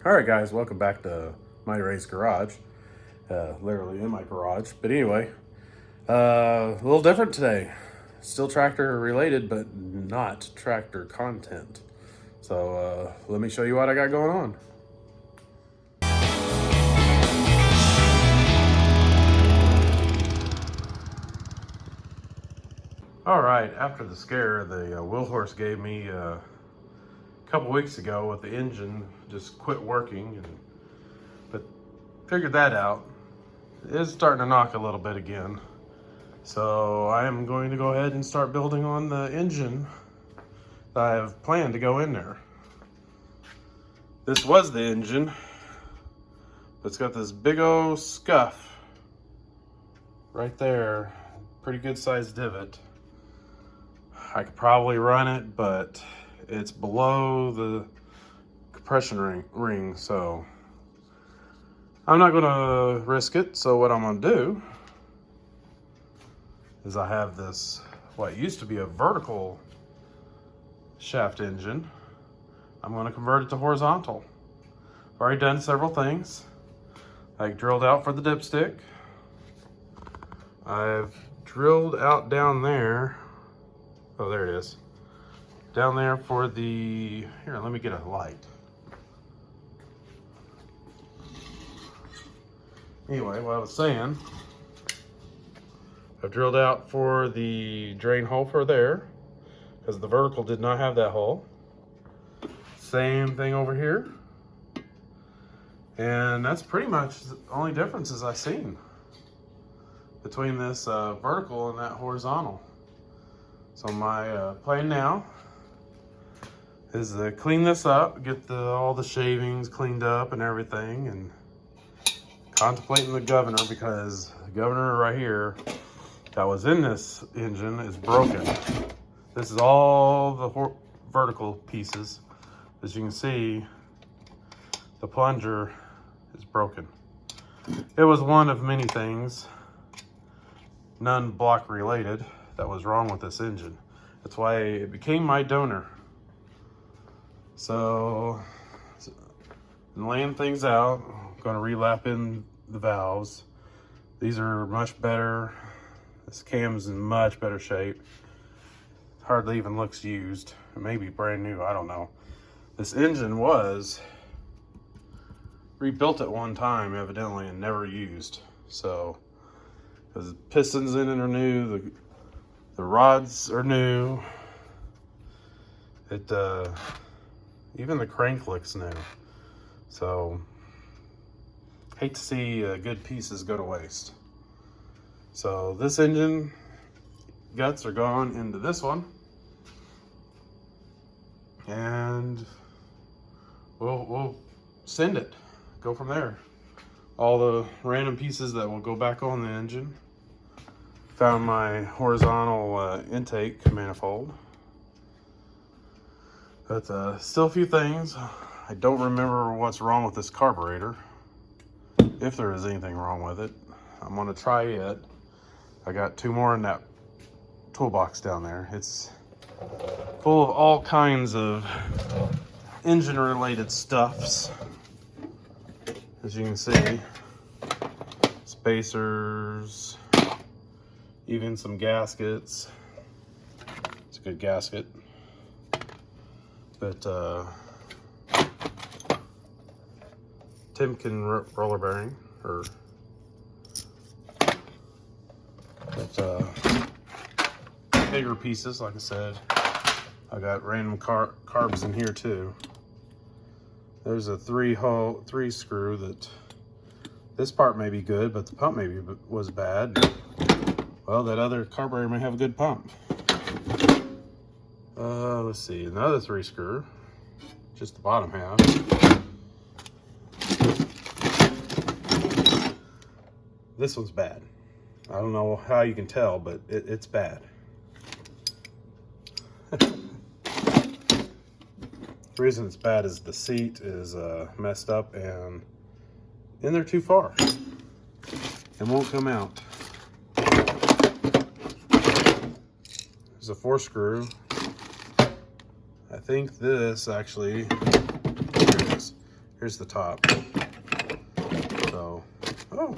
All right, guys, welcome back to my raised garage. Literally in my garage. But anyway, a little different today. Still tractor related, but not tractor content. So let me show you what I got going on. All right, after the scare the wheelhorse gave me a couple weeks ago with the engine just quit working, but figured that out. It is starting to knock a little bit again. So I am going to go ahead and start building on the engine that I have planned to go in there. This was the engine, but it's got this big old scuff right there. Pretty good sized divot. I could probably run it, but it's below the compression ring, so I'm not gonna risk it. So what I'm gonna do is I have this, what used to be a vertical shaft engine. I'm gonna convert it to horizontal. I've already done several things. I drilled out for the dipstick. I've drilled out down there. Oh, there it is. Down there for the, here, let me get a light. Anyway, what I was saying, I've drilled out for the drain hole for there, because the vertical did not have that hole. Same thing over here. And that's pretty much the only differences I've seen between this vertical and that horizontal. So my plan now is to clean this up, get all the shavings cleaned up and everything, and contemplating the governor, because the governor right here that was in this engine is broken. This is all the vertical pieces. As you can see, the plunger is broken. It was one of many things, none block related, that was wrong with this engine. That's why it became my donor. So, I'm laying things out. I'm gonna relap in the valves. These are much better. This cam's in much better shape. Hardly even looks used. It may be brand new, I don't know. This engine was rebuilt at one time, evidently, and never used. So, because the pistons in it are new, the rods are new. Even the crank looks new. So, hate to see good pieces go to waste. So this engine guts are gone into this one, and we'll send it. Go from there. All the random pieces that will go back on the engine. Found my horizontal intake manifold. But still a few things. I don't remember what's wrong with this carburetor. If there is anything wrong with it, I'm gonna try it. I got two more in that toolbox down there. It's full of all kinds of engine related stuffs. As you can see, spacers, even some gaskets. It's a good gasket. But Timken roller bearing, bigger pieces, like I said. I got random carbs in here too. There's a three screw that, this part may be good, but the pump maybe was bad. Well, that other carburetor may have a good pump. Let's see, another 3 screw, just the bottom half. This one's bad. I don't know how you can tell, but it's bad. The reason it's bad is the seat is messed up and in there too far and won't come out. There's a 4 screw. I think this actually, here it is. Here's the top. So, oh,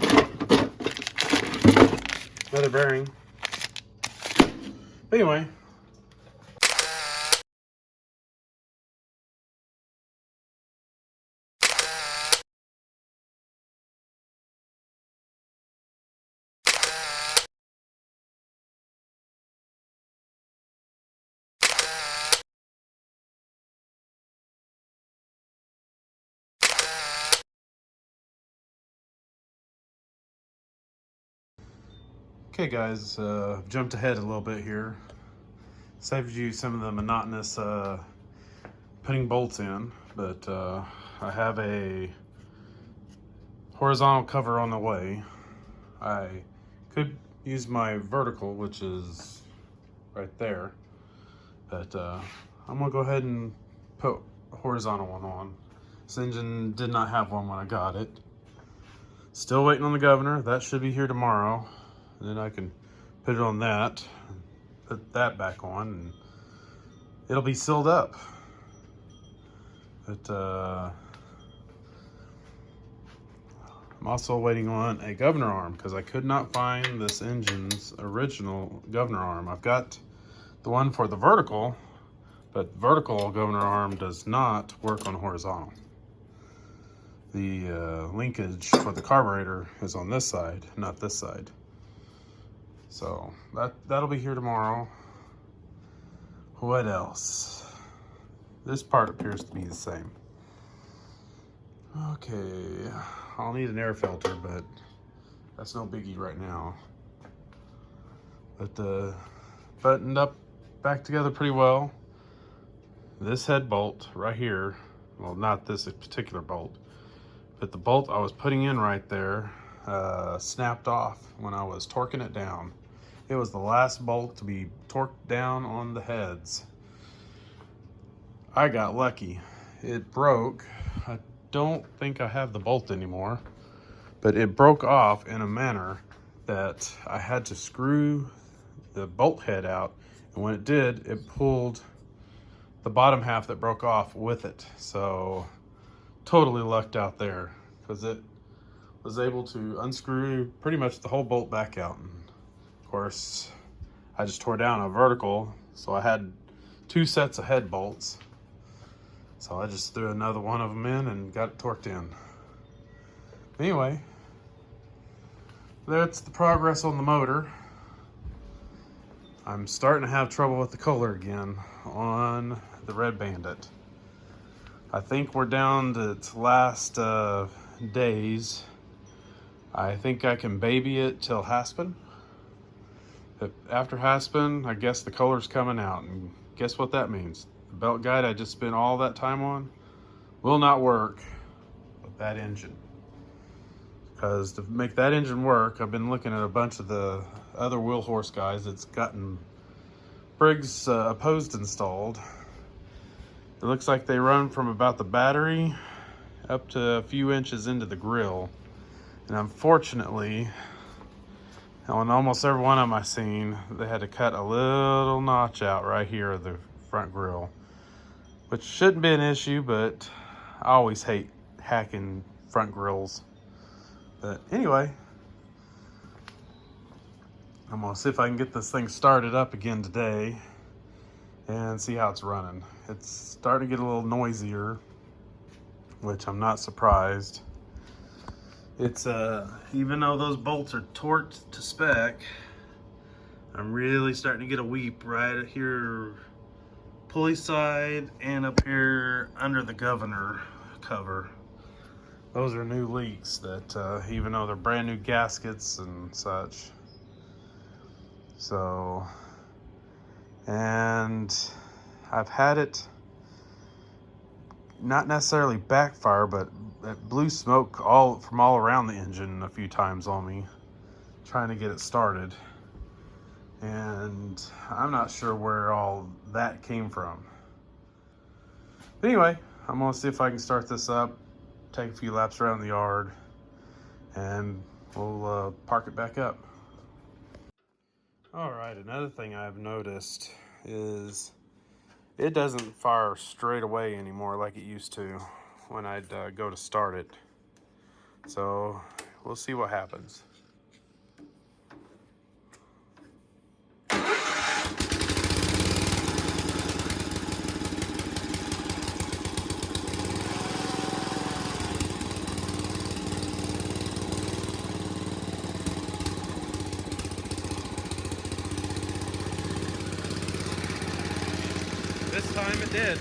another bearing. Anyway. Okay guys, jumped ahead a little bit here. Saved you some of the monotonous putting bolts in, but I have a horizontal cover on the way. I could use my vertical, which is right there, but I'm gonna go ahead and put a horizontal one on. This engine did not have one when I got it. Still waiting on the governor. That should be here tomorrow. And then I can put it on that, put that back on, and it'll be sealed up. But I'm also waiting on a governor arm because I could not find this engine's original governor arm. I've got the one for the vertical, but vertical governor arm does not work on horizontal. The linkage for the carburetor is on this side, not this side. So that'll be here tomorrow. What else? This part appears to be the same. Okay, I'll need an air filter, but that's no biggie right now. But buttoned up back together pretty well. This head bolt right here, well, not this particular bolt, but the bolt I was putting in right there snapped off when I was torquing it down. It was the last bolt to be torqued down on the heads. I got lucky. It broke. I don't think I have the bolt anymore, but it broke off in a manner that I had to screw the bolt head out, and when it did, it pulled the bottom half that broke off with it. So totally lucked out there because it was able to unscrew pretty much the whole bolt back out. And of course, I just tore down a vertical, so I had 2 sets of head bolts. So I just threw another one of them in and got it torqued in. Anyway, that's the progress on the motor. I'm starting to have trouble with the color again on the Red Bandit. I think we're down to its last days. I think I can baby it till Haspin. But after Haspin, I guess the color's coming out, and guess what that means? The belt guide I just spent all that time on will not work with that engine. Because to make that engine work, I've been looking at a bunch of the other wheelhorse guys that's gotten Briggs opposed installed. It looks like they run from about the battery up to a few inches into the grill. And unfortunately, on almost every one of them I've seen, they had to cut a little notch out right here of the front grill, which shouldn't be an issue, but I always hate hacking front grills. But anyway, I'm gonna see if I can get this thing started up again today and see how it's running. It's starting to get a little noisier, which I'm not surprised. It's even though those bolts are torqued to spec, I'm really starting to get a weep right here, pulley side, and up here under the governor cover. Those are new leaks that even though they're brand new gaskets and such. So, and I've had it not necessarily backfire, but it blew smoke from all around the engine a few times on me trying to get it started, and I'm not sure where all that came from. But anyway, I'm gonna see if I can start this up, take a few laps around the yard, and we'll park it back up. All right, another thing I've noticed is it doesn't fire straight away anymore like it used to. when I'd go to start it. So we'll see what happens. This time it did.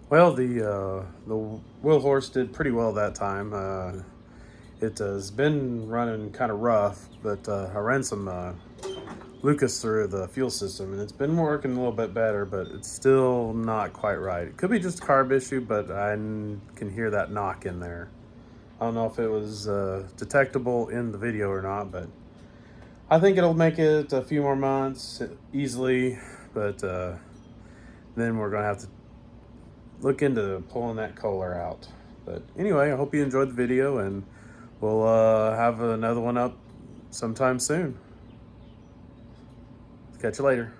Well, the wheel horse did pretty well that time. It has been running kind of rough, but I ran some Lucas through the fuel system, and it's been working a little bit better, but it's still not quite right. It could be just a carb issue, but I can hear that knock in there. I don't know if it was detectable in the video or not, but I think it'll make it a few more months easily, but then we're gonna have to look into pulling that Kohler out. But anyway, I hope you enjoyed the video, and we'll have another one up sometime soon. Catch you later.